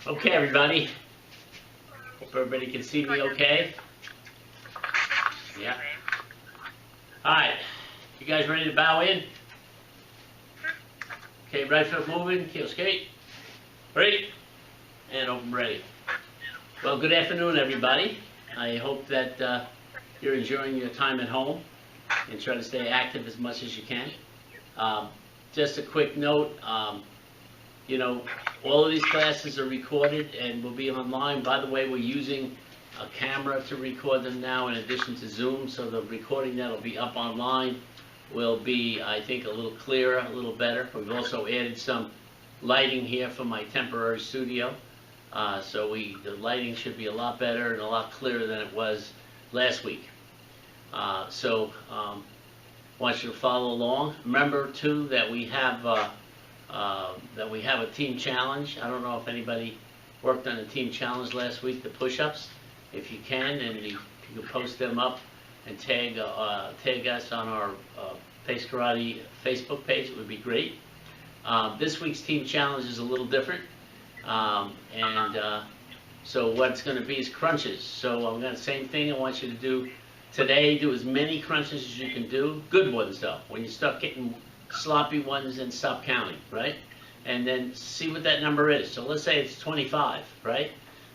Okay, everybody. Hope everybody can see me okay. Yeah. All right. You guys ready to bow in? Okay, right foot moving, heel skate. Ready? And open ready. Well, good afternoon, everybody. I hope that you're enjoying your time at home and try to stay active as much as you can. Just a quick note, you know, all of these classes are recorded and will be online. By the way, we're using a camera to record them now in addition to Zoom, so the recording that'll be up online will be, I think, a little clearer, a little better. We've also added some lighting here for my temporary studio, so the lighting should be a lot better and a lot clearer than it was last week. I want you to follow along. Remember too that we have a team challenge. I don't know if anybody worked on a team challenge last week, the push-ups. If you can, and you can post them up and tag us on our Pace Karate Facebook page, it would be great. This week's team challenge is a little different, so what it's going to be is crunches. So I'm going to same thing. I want you to do today. Do as many crunches as you can do. Good ones though. When you start getting sloppy ones, then stop counting, right? And then see what that number is. So let's say it's 25, right?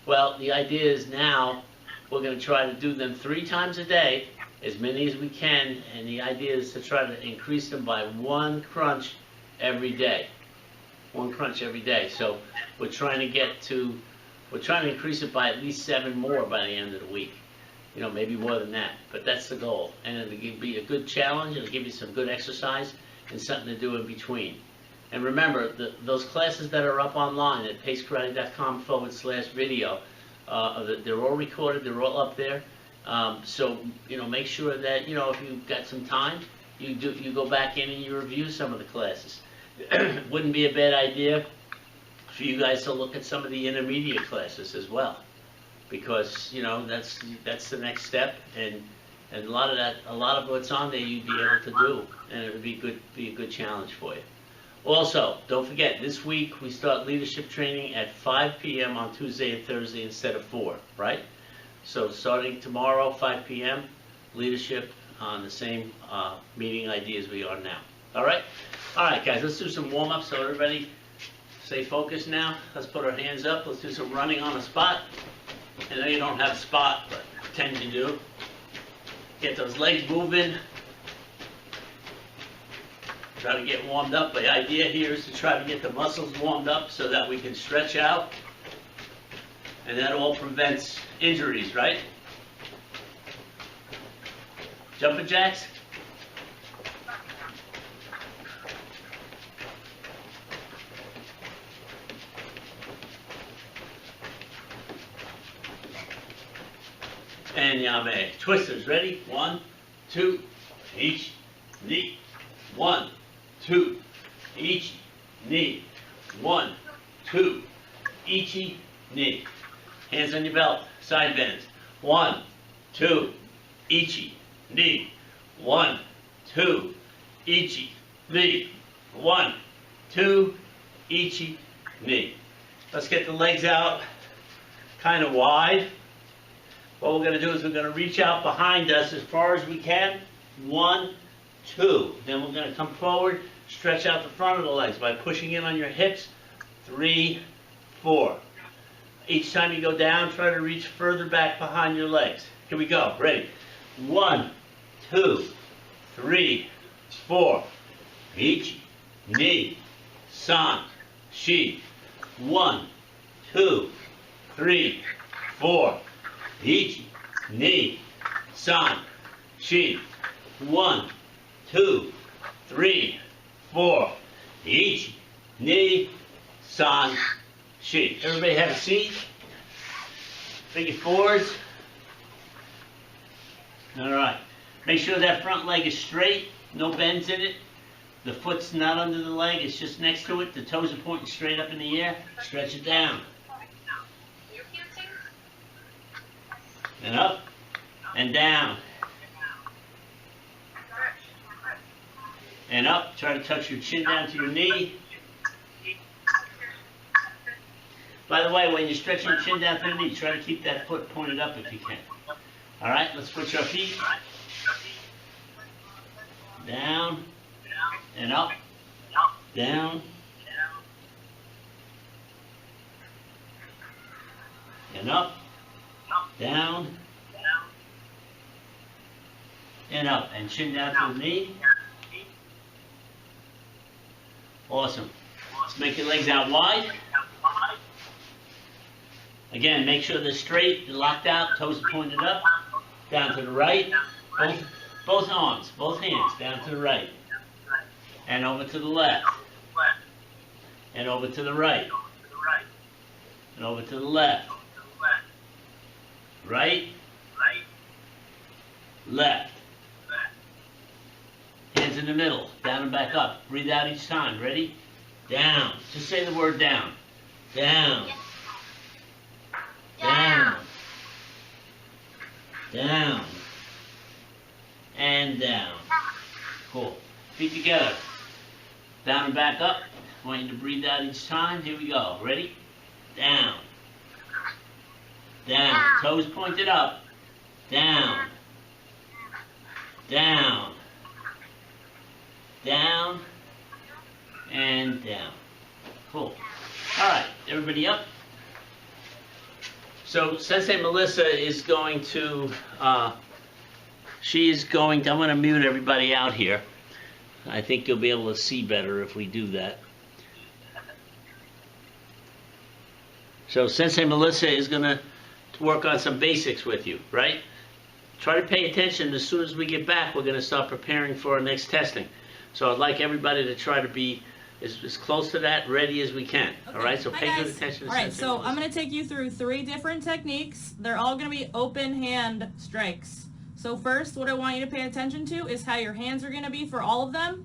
Well, the idea is now we're going to try to do them 3 times a day, as many as we can, and the idea is to try to increase them by 1 crunch every day. 1 crunch every day. So we're trying to increase it by at least 7 more by the end of the week. You know, maybe more than that, but that's the goal. And it'll be a good challenge. It'll give you some good exercise and something to do in between. And remember, those classes that are up online at pacekarate.com/video, they're all recorded, they're all up there. So, you know, make sure that, you know, if you've got some time, you go back in and you review some of the classes. Wouldn't be a bad idea for you guys to look at some of the intermediate classes as well, because, you know, that's the next step, and a lot of what's on there you'd be able to do, and it would be a good challenge for you. Also, don't forget, this week we start leadership training at 5 p.m. on Tuesday and Thursday instead of 4, right? So starting tomorrow, 5 p.m., leadership on the same meeting ID as we are now. All right? All right, guys, let's do some warm-ups so everybody stay focused now. Let's put our hands up. Let's do some running on the spot. I know you don't have a spot, but pretend you do. Get those legs moving. Try to get warmed up. The idea here is to try to get the muscles warmed up so that we can stretch out. And that all prevents injuries, right? Jumping jacks? And yame. Twisters, ready? 1, 2, each, knee. 1, 2, ichi, knee. 1, 2, ichi, knee. Hands on your belt, side bends. 1, 2, ichi, knee. 1, 2, ichi, knee. 1, 2, ichi, knee. Let's get the legs out kind of wide. What we're going to do is we're going to reach out behind us as far as we can. 1, 2. Then we're going to come forward, stretch out the front of the legs by pushing in on your hips. 3, 4. Each time you go down, try to reach further back behind your legs. Here we go. Ready? 1, 2, 3, 4. Ichi, ni, san, shi. 1, 2, 3, 4. Ichi, ni, san, shi. 1, 2, 3, 4. Ichi, ni, san, shi. Everybody have a seat. Figure 4s. All right. Make sure that front leg is straight. No bends in it. The foot's not under the leg. It's just next to it. The toes are pointing straight up in the air. Stretch it down. And up. And down. And up. Try to touch your chin down to your knee. By the way, when you're stretching your chin down to the knee, try to keep that foot pointed up if you can. All right, let's switch our feet. Down and up, down and up, down and up, and chin down to the knee. Awesome. Let's make your legs out wide. Again, make sure they're straight, they're locked out, toes are pointed up, down to the right, both arms, both hands, down to the right, and over to the left, and over to the right, and over to the left, right, left, hands in the middle, down and back up, breathe out each time, ready? Down, just say the word down, down. Down, down, and down. Cool. Feet together. Down and back up. I want you to breathe out each time. Here we go. Ready? Down. Down. Toes pointed up. Down. Down. Down. And down. Cool. All right. Everybody up? So Sensei Melissa is going to, I'm going to mute everybody out here. I think you'll be able to see better if we do that. So Sensei Melissa is going to work on some basics with you, right? Try to pay attention. As soon as we get back, we're going to start preparing for our next testing. So I'd like everybody to try to be as close to that, ready as we can. Okay. All right, so pay good attention to All right, so I'm going to take you through 3 different techniques. They're all going to be open hand strikes. So first, what I want you to pay attention to is how your hands are going to be for all of them.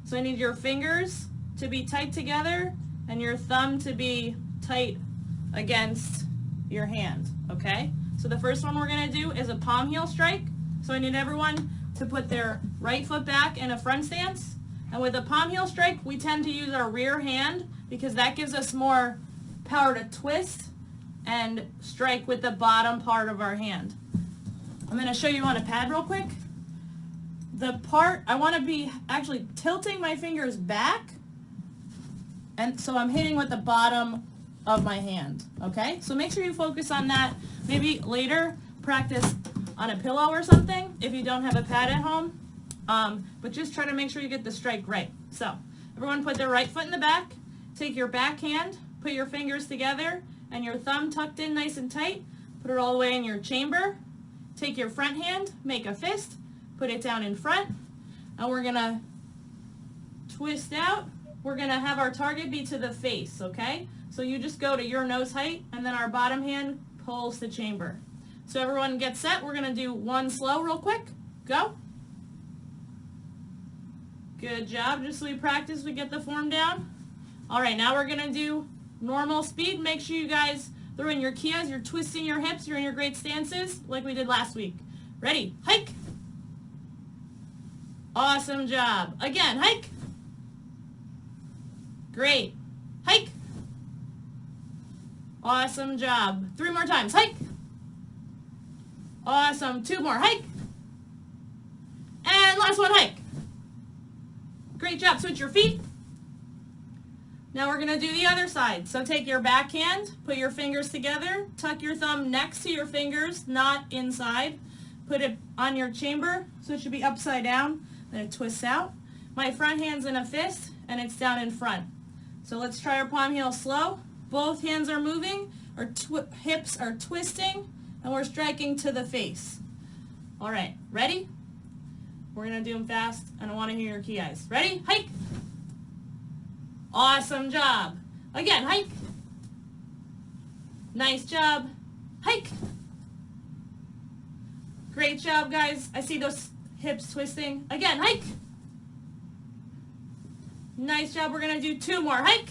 So I need your fingers to be tight together and your thumb to be tight against your hand, okay? So the first one we're going to do is a palm heel strike. So I need everyone to put their right foot back in a front stance. And with a palm heel strike, we tend to use our rear hand because that gives us more power to twist and strike with the bottom part of our hand. I'm going to show you on a pad real quick. The part, I want to be actually tilting my fingers back, and so I'm hitting with the bottom of my hand, okay? So make sure you focus on that. Maybe later practice on a pillow or something if you don't have a pad at home. But just try to make sure you get the strike right. So everyone put their right foot in the back, take your back hand, put your fingers together and your thumb tucked in nice and tight, put it all the way in your chamber, take your front hand, make a fist, put it down in front, and we're gonna twist out. We're gonna have our target be to the face, okay? So you just go to your nose height and then our bottom hand pulls the chamber. So everyone get set. We're gonna do one slow real quick. Go. Good job. Just so we practice, we get the form down. All right, now we're going to do normal speed. Make sure you guys throw in your kiyas. You're twisting your hips. You're in your great stances like we did last week. Ready? Hike. Awesome job. Again, hike. Great. Hike. Awesome job. 3 more times. Hike. Awesome. 2 more. Hike. And last one, hike. Great job. Switch your feet. Now we're going to do the other side. So take your back hand, put your fingers together, tuck your thumb next to your fingers, not inside. Put it on your chamber, so it should be upside down, then it twists out. My front hand's in a fist, and it's down in front. So let's try our palm heel slow. Both hands are moving, our hips are twisting, and we're striking to the face. All right, ready? We're going to do them fast, and I want to hear your key eyes. Ready? Hike. Awesome job. Again, hike. Nice job. Hike. Great job, guys. I see those hips twisting. Again, hike. Nice job. We're going to do 2 more. Hike.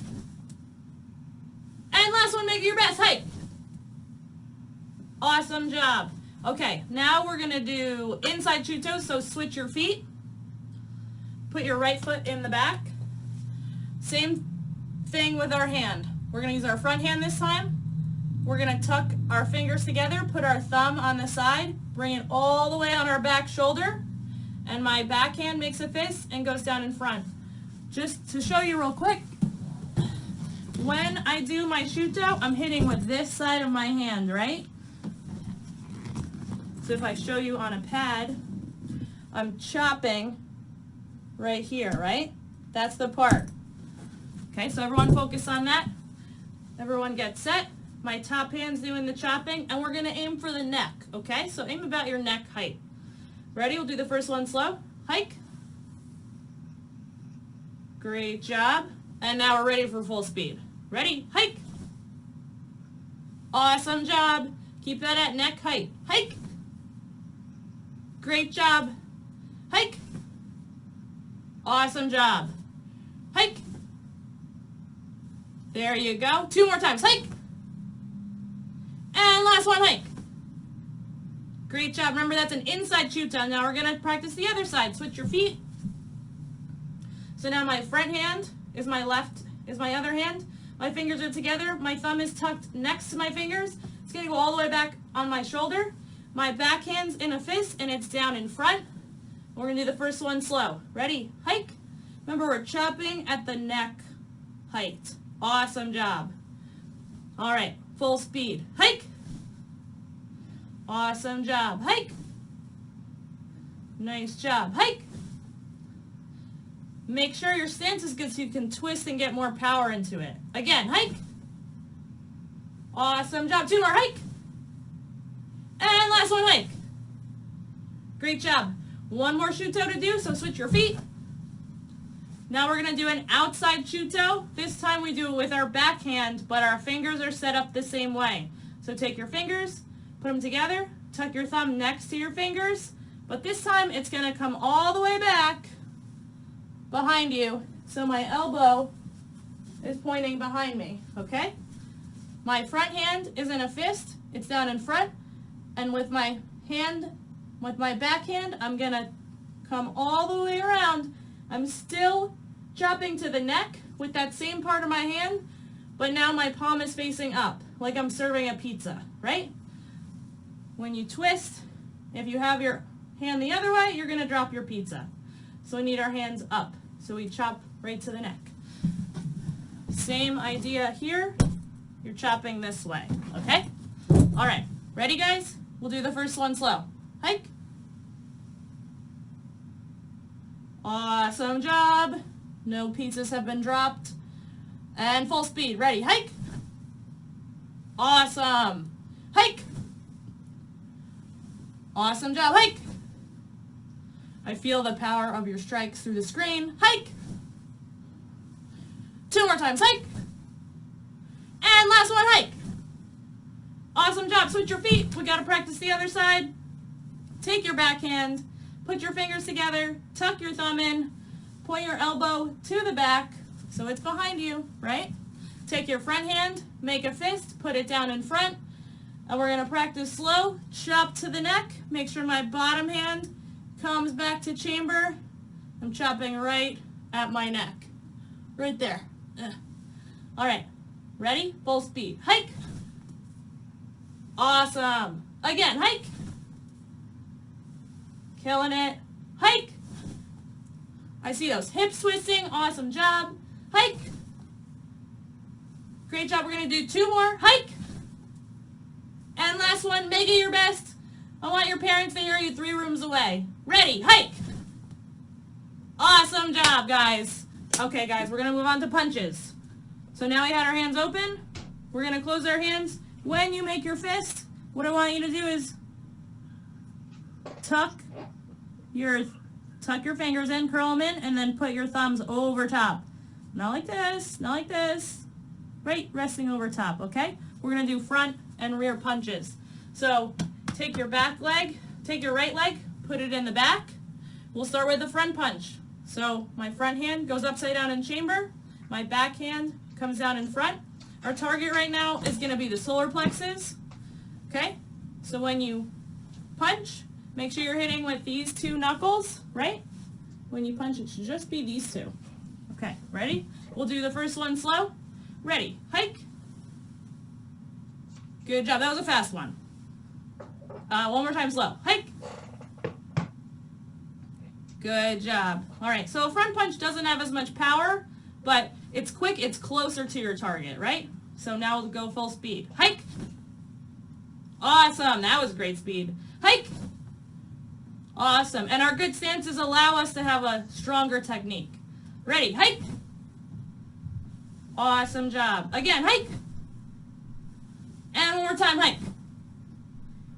And last one, make it your best. Hike. Awesome job. Okay, now we're going to do inside chuto, so switch your feet. Put your right foot in the back. Same thing with our hand. We're going to use our front hand this time. We're going to tuck our fingers together, put our thumb on the side, bring it all the way on our back shoulder, and my back hand makes a fist and goes down in front. Just to show you real quick, when I do my shuto, I'm hitting with this side of my hand, right? So if I show you on a pad, I'm chopping right here, right? That's the part. Okay, so everyone focus on that. Everyone get set. My top hand's doing the chopping, and we're gonna aim for the neck, okay? So aim about your neck height. Ready? We'll do the first one slow. Hike. Great job. And now we're ready for full speed. Ready? Hike. Awesome job. Keep that at neck height. Hike. Great job. Hike. Awesome job. Hike. There you go. 2 more times. Hike. And last one, hike. Great job. Remember, that's an inside shuto. Now we're going to practice the other side. Switch your feet. So now my front hand is my other hand. My fingers are together. My thumb is tucked next to my fingers. It's going to go all the way back on my shoulder. My back hand's in a fist, and it's down in front. We're going to do the first one slow. Ready? Hike. Remember, we're chopping at the neck height. Awesome job. All right, full speed. Hike. Awesome job. Hike. Nice job. Hike. Make sure your stance is good so you can twist and get more power into it. Again, hike. Awesome job. 2 more. Hike. And last one, hike. Great job. 1 more shuto to do, so switch your feet. Now we're going to do an outside shuto. This time we do it with our back hand, but our fingers are set up the same way. So take your fingers, put them together, tuck your thumb next to your fingers, but this time it's going to come all the way back behind you. So my elbow is pointing behind me, okay? My front hand is in a fist. It's down in front. And with my back hand, I'm going to come all the way around. I'm still chopping to the neck with that same part of my hand, but now my palm is facing up, like I'm serving a pizza, right? When you twist, if you have your hand the other way, you're going to drop your pizza. So we need our hands up. So we chop right to the neck. Same idea here. You're chopping this way, okay? All right, ready guys? We'll do the first one slow. Hike. Awesome job. No pizzas have been dropped. And full speed. Ready? Hike. Awesome. Hike. Awesome job. Hike. I feel the power of your strikes through the screen. Hike. 2 more times. Hike. And last one. Hike. Awesome job. Switch your feet. We got to practice the other side. Take your backhand. Put your fingers together, tuck your thumb in, point your elbow to the back so it's behind you, right? Take your front hand, make a fist, put it down in front, and we're going to practice slow, chop to the neck. Make sure my bottom hand comes back to chamber. I'm chopping right at my neck, right there. All right, ready? Full speed. Hike. Awesome. Again, hike. Killing it. Hike. I see those hips twisting. Awesome job. Hike. Great job. We're going to do 2 more. Hike. And last one. Make it your best. I want your parents to hear you 3 rooms away. Ready. Hike. Awesome job, guys. Okay, guys, we're going to move on to punches. So now we had our hands open. We're going to close our hands. When you make your fist, what I want you to do is tuck your fingers in, curl them in, and then put your thumbs over top. Not like this, not like this. Right, resting over top, okay? We're going to do front and rear punches. So take your right leg, put it in the back. We'll start with the front punch. So my front hand goes upside down in chamber. My back hand comes down in front. Our target right now is going to be the solar plexus, okay? So when you punch, make sure you're hitting with these 2 knuckles, right? When you punch, it should just be these 2. Okay, ready? We'll do the first one slow. Ready, hike. Good job, that was a fast one. One more time slow, hike. Good job. All right, so a front punch doesn't have as much power, but it's quick, it's closer to your target, right? So now we'll go full speed. Hike. Awesome, that was great speed. Hike. Awesome, and our good stances allow us to have a stronger technique. Ready, hike. Awesome job. Again, hike. And one more time, hike.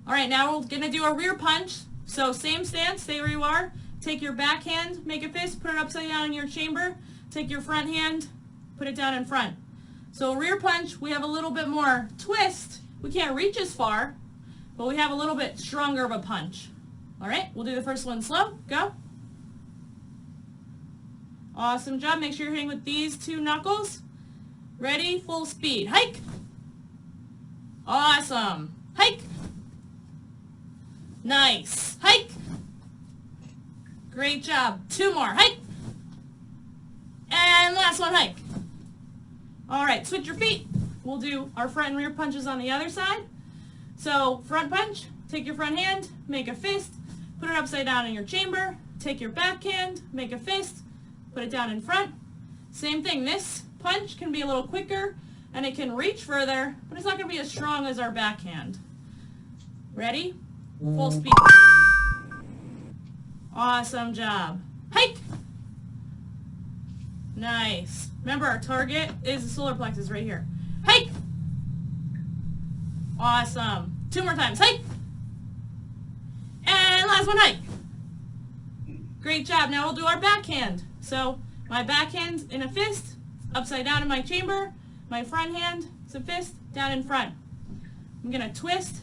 All right, now we're gonna do a rear punch. So same stance, stay where you are. Take your back hand, make a fist, put it upside down in your chamber. Take your front hand, put it down in front. So rear punch, we have a little bit more twist. We can't reach as far, but we have a little bit stronger of a punch. All right, we'll do the first one slow. Go. Awesome job. Make sure you're hitting with these two knuckles. Ready, full speed. Hike. Awesome. Hike. Nice. Hike. Great job. Two more. Hike. And last one, hike. All right, switch your feet. We'll do our front and rear punches on the other side. So front punch, take your front hand, make a fist, put it upside down in your chamber. Take your back hand, make a fist, put it down in front. Same thing, this punch can be a little quicker and it can reach further, but it's not going to be as strong as our backhand. Ready? Full speed. Awesome job. Hike. Nice. Remember, our target is the solar plexus right here. Hike. Awesome. Two more times. Hike. And last one, hike. Great job. Now we'll do our backhand. So my backhand in a fist, upside down in my chamber. My front hand is a fist, down in front. I'm going to twist.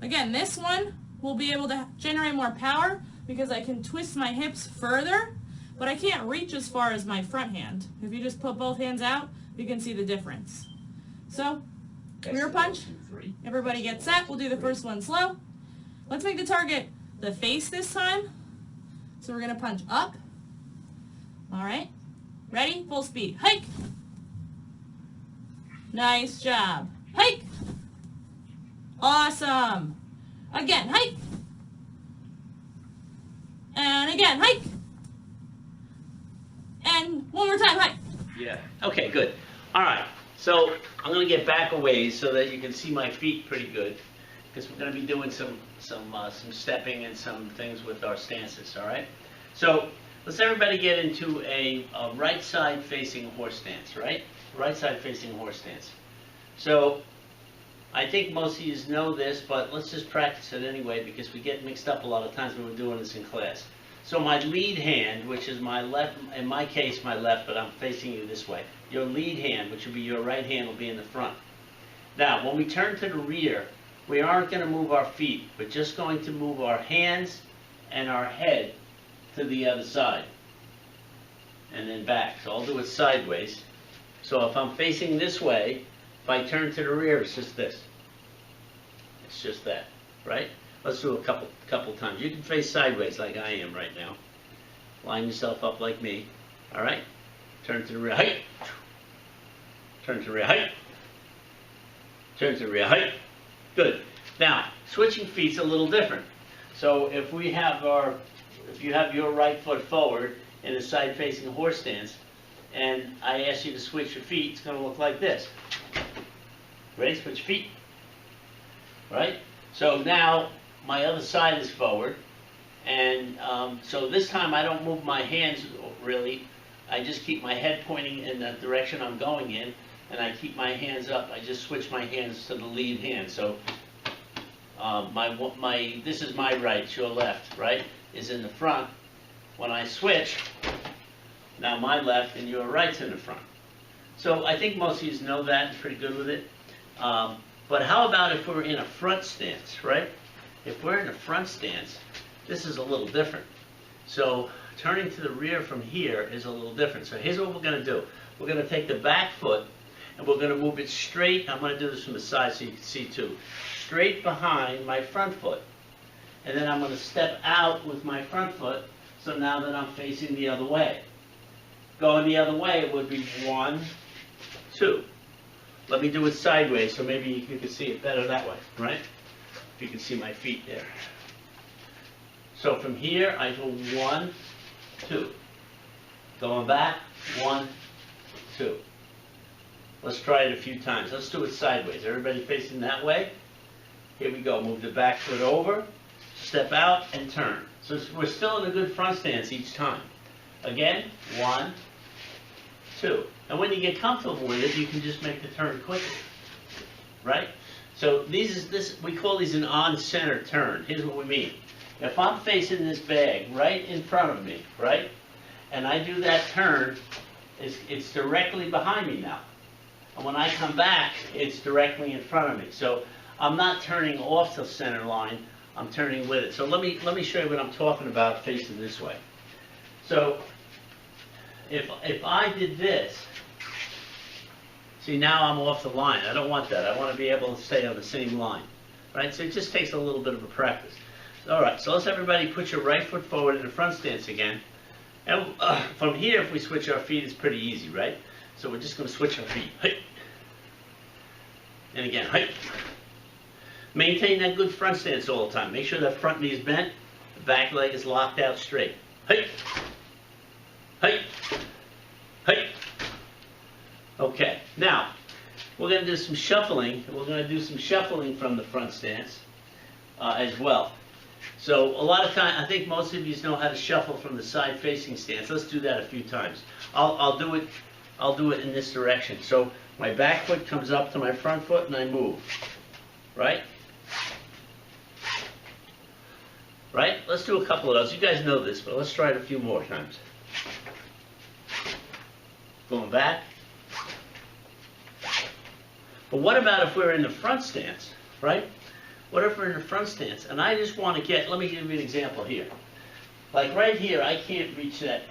Again, this one will be able to generate more power because I can twist my hips further, but I can't reach as far as my front hand. If you just put both hands out, you can see the difference. So, rear punch. Everybody get set. We'll do the first one slow. Let's make the target the face this time. So we're going to punch up. All right. Ready? Full speed. Hike. Nice job. Hike. Awesome. Again, hike. And again, hike. And one more time, hike. Yeah. Okay, good. All right. So I'm going to get back a ways so that you can see my feet pretty good, because we're going to be doing some stepping and some things with our stances. All right. So let's everybody get into a right side facing horse stance. Right. Right side facing horse stance. So I think most of you know this, but let's just practice it anyway because we get mixed up a lot of times when we're doing this in class. So my lead hand, which is my left, in my case my left, but I'm facing you this way. Your lead hand, which will be your right hand, will be in the front. Now, when we turn to the rear, we aren't going to move our feet. We're just going to move our hands and our head to the other side. And then back. So I'll do it sideways. So if I'm facing this way, if I turn to the rear, it's just this. It's just that, right? Let's do a couple times. You can face sideways like I am right now. Line yourself up like me. All right? Turn to the rear, height. Turn to the rear, height. Turn to the rear, height. Good. Now, switching feet's a little different. So if you have your right foot forward in a side-facing horse stance, and I ask you to switch your feet, it's going to look like this. Ready? Switch your feet. Right? So now my other side is forward, and so this time I don't move my hands really. I just keep my head pointing in the direction I'm going in, and I keep my hands up. I just switch my hands to the lead hand. So this is my right, your left, right, is in the front. When I switch, now my left and your right's in the front. So I think most of you know that, pretty good with it. But how about if we're in a front stance, right? If we're in a front stance, this is a little different. So turning to the rear from here is a little different. So here's what we're going to do. We're going to take the back foot and we're going to move it straight. I'm going to do this from the side so you can see too. Straight behind my front foot. And then I'm going to step out with my front foot, so now that I'm facing the other way. Going the other way, it would be 1, 2. Let me do it sideways so maybe you can see it better that way, right? If you can see my feet there. So from here, I go 1, 2. Going back, 1, 2. Let's try it a few times. Let's do it sideways. Everybody facing that way? Here we go. Move the back foot over, step out, and turn. So we're still in a good front stance each time. Again, 1, 2. And when you get comfortable with it, you can just make the turn quicker, right? So we call these an on-center turn. Here's what we mean. If I'm facing this bag right in front of me, right, and I do that turn, it's directly behind me now. And when I come back, it's directly in front of me. So I'm not turning off the center line, I'm turning with it. So let me show you what I'm talking about facing this way. So if I did this, see now I'm off the line. I don't want that. I want to be able to stay on the same line, right? So it just takes a little bit of a practice. All right, so let's everybody put your right foot forward in the front stance again. And from here, if we switch our feet, it's pretty easy, right? So we're just going to switch our feet. Hey. And again, hey. Maintain that good front stance all the time. Make sure that front knee is bent, the back leg is locked out straight. Hey. Hey. Hey. Okay, now, we're going to do some shuffling. We're going to do some shuffling from the front stance as well. So a lot of times, I think most of you know how to shuffle from the side facing stance. Let's do that a few times. I'll do it in this direction. So my back foot comes up to my front foot and I move. Right? Right? Let's do a couple of those. You guys know this, but let's try it a few more times. Going back. But what about if we're in the front stance, right? What if we're in the front stance and I just want to get, let me give you an example here. Like right here, I can't reach that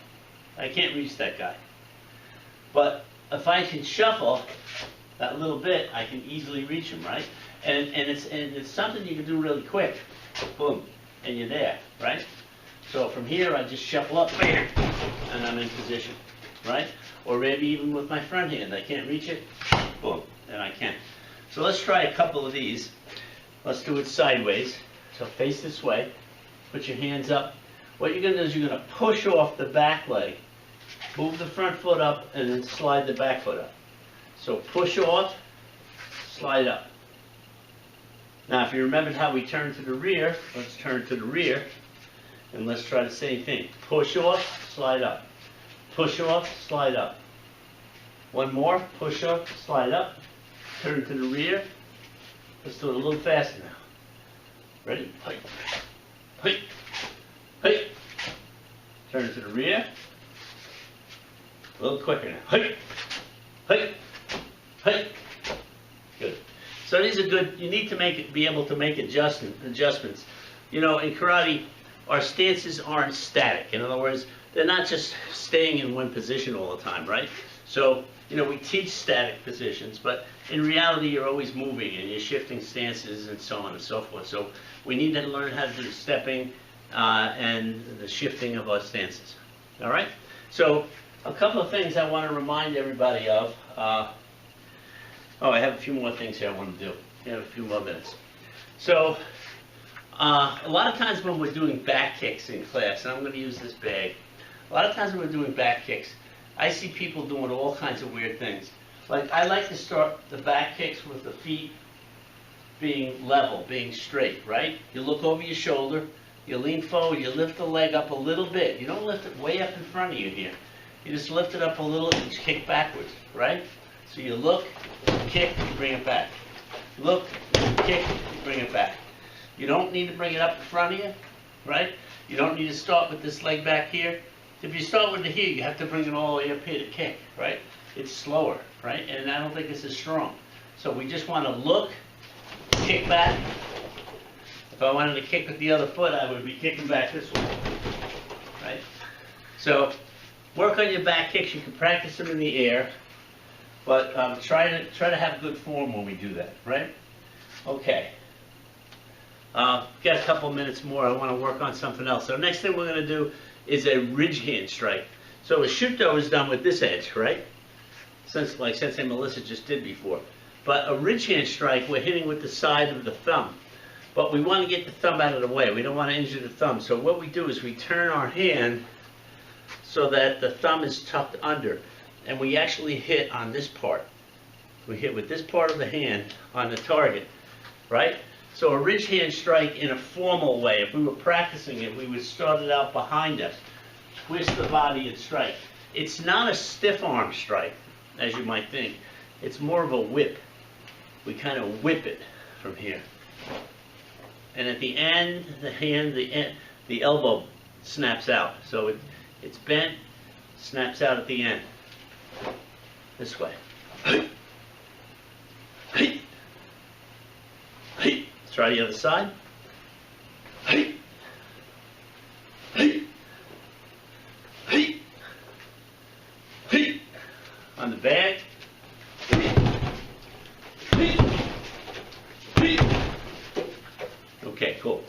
guy. But if I can shuffle that little bit, I can easily reach him, right? And it's something you can do really quick. Boom, and you're there, right? So from here, I just shuffle up, bam, and I'm in position, right? Or maybe even with my front hand, I can't reach it, boom, and I can. So let's try a couple of these. Let's do it sideways. So face this way, put your hands up. What you're going to do is you're going to push off the back leg, move the front foot up, and then slide the back foot up. So push off, slide up. Now if you remembered how we turn to the rear, let's turn to the rear, and let's try the same thing. Push off, slide up. Push off, slide up. One more, push up, slide up. Turn to the rear. Let's do it a little faster now. Ready? Hey. Hey. Hey. Turn to the rear. A little quicker now. Hey. Hey. Hey. Good. So these are good. You need to be able to make adjustments. You know, in karate, our stances aren't static. In other words, they're not just staying in one position all the time, right? So, you know, we teach static positions, but in reality, you're always moving and you're shifting stances and so on and so forth. So we need to learn how to do stepping and the shifting of our stances. All right? So a couple of things I want to remind everybody of. I have a few more things here I want to do. I have a few more minutes. So a lot of times when we're doing back kicks in class, and I'm going to use this bag, a lot of times when we're doing back kicks, I see people doing all kinds of weird things. Like, I like to start the back kicks with the feet being level, being straight, right? You look over your shoulder, you lean forward, you lift the leg up a little bit. You don't lift it way up in front of you here. You just lift it up a little and just kick backwards, right? So you look, kick, you bring it back. Look, kick, you bring it back. You don't need to bring it up in front of you, right? You don't need to start with this leg back here. If you start with the here, you have to bring it all the way up here to kick, right? It's slower, right? And I don't think it's as strong. So we just want to look, kick back. If I wanted to kick with the other foot, I would be kicking back this way, right? So work on your back kicks. You can practice them in the air, but try to have good form when we do that, right? Okay. Got a couple minutes more. I want to work on something else. So next thing we're going to do is a ridge hand strike. So a shuto is done with this edge, right? since like Sensei Melissa just did before. But a ridge hand strike, we're hitting with the side of the thumb. But we want to get the thumb out of the way. We don't want to injure the thumb. So what we do is we turn our hand so that the thumb is tucked under. And we actually hit on this part. We hit with this part of the hand on the target, right? So a ridge hand strike in a formal way, if we were practicing it, we would start it out behind us, twist the body and strike. It's not a stiff arm strike, as you might think. It's more of a whip. We kind of whip it from here. And at the end, the elbow snaps out. So it's bent, snaps out at the end. This way. Let's try the other side. On the back. Okay, cool.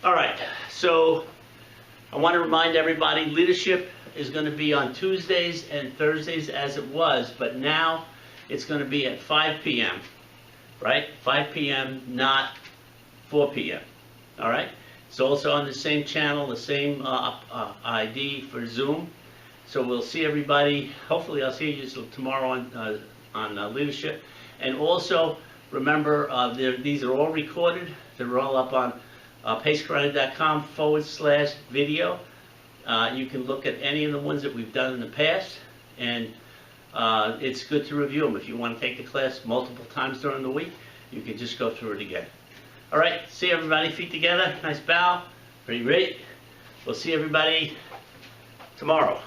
All right, so I want to remind everybody, leadership is going to be on Tuesdays and Thursdays as it was, but now it's going to be at 5 p.m., right? 5 p.m., not 4 p.m., all right? It's also on the same channel, the same ID for Zoom. So we'll see everybody. Hopefully I'll see you tomorrow on leadership. And also, remember, these are all recorded. They're all up on pacekarate.com/video. You can look at any of the ones that we've done in the past, and it's good to review them. If you want to take the class multiple times during the week, you can just go through it again. All right, see everybody, feet together, nice bow, pretty great. We'll see everybody tomorrow.